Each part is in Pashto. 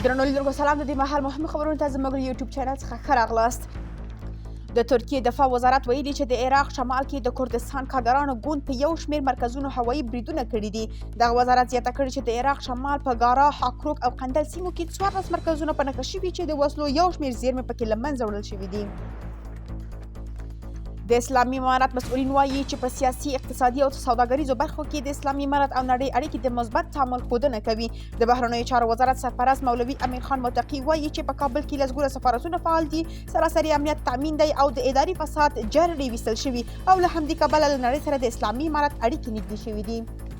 درنو لیدونکو سلام. د دې مهال مهم خبرونو ته زموږ یوټیوب چینل څخه ښه راغلاست. د ترکیې دفاع وزارت ویلي چې د عراق شمال کې د کردستان کارګرانو ګوند په یو شمېر مرکزونو هوایي بریدونه کړي دي. دغه وزارت زیاته کړې چې د عراق شمال په ګارا، حاکروک او قندل سیمو کې 14 مرکزونه په نښه شوي چې د وسلو یو شمېر زیرمې پکې له منځه وړل شوي دي. د اسلامي امارت مسؤلین وایي چې په سیاسي، اقتصادي او سوداګریزو برخو کې د اسلامي امارت او نړۍ اړیکې د مثبت تعامل ښودنه کوي. د بهرنیو چارو وزارت سرپرست مولوي امیر خان متقي وایي چې په کابل کې لسګونه سفارتونه فعال دي، سراسري امنیت تامین دی او د اداري فساد جرړې ویستل شوي او له همدې کبله له نړۍ سره د اسلامي امارت اړیکې نږدې شوي دي.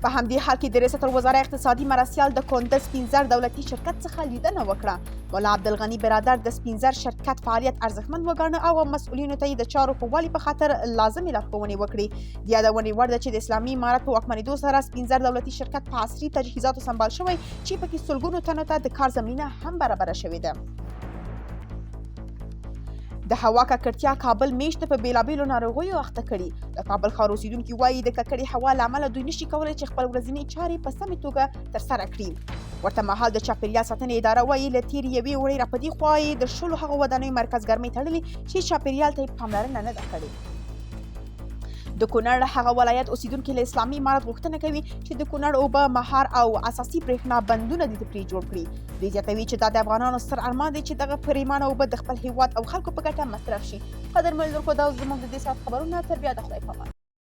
په همدې حال کې د ریاست الوزرا اقتصادي مرستیال د کندز سپینزر دولتي شرکت څخه لیدنه وکړه. مولا عبدالغني برادر د سپینزر شرکت فعالیت ارزښتمن وګاڼه او مسؤلینو ته یې د چارو ښه والي په خاطر لازمې لارښوونې وکړې. د یادونې وړ ده چې د اسلامي امارت په واکمنېدو سره سپینزر دولتي شرکت په عصري تجهیزاتو سمبال شوی چې پکې سلګونو تنو ته د کار زمینه هم برابره شوې ده. د هوا ککړتیا کابل میشت په بیلابیلو ناروغیو اخته کړي. د کابل ښار اوسیدونکي وایي د ککړې هوا له امله دوی نشي کولی چې خپل ورځني چارې په سمې توګه ترسره کړي. ورته مهال د چاپیریال ساتنې اداره وایي له تېرې یوې اونۍ را په دې خوا یې د 10 هغو ودانیو مرکز ګرمۍ تړلي چې چاپیریال ته یې پاملرنه نه ده کړې. د کونړ هغه ولایت اوسیدونکي له اسلامي امارت غوښتنه کوي چې د کونړ اوبه، مهار او اساسي برېښنا بندونه دې پرې جوړ کړي. دوی زیاتوي چې دا د افغانانو ستر ارمان دی چې دغه پرېمانه اوبه د خپل هیواد او خلکو په ګټه مصرف شي. قدرمنو لیدونکو، دا اوس زموږ د دې ساعت خبرونه. تر بیا د خدای په امان.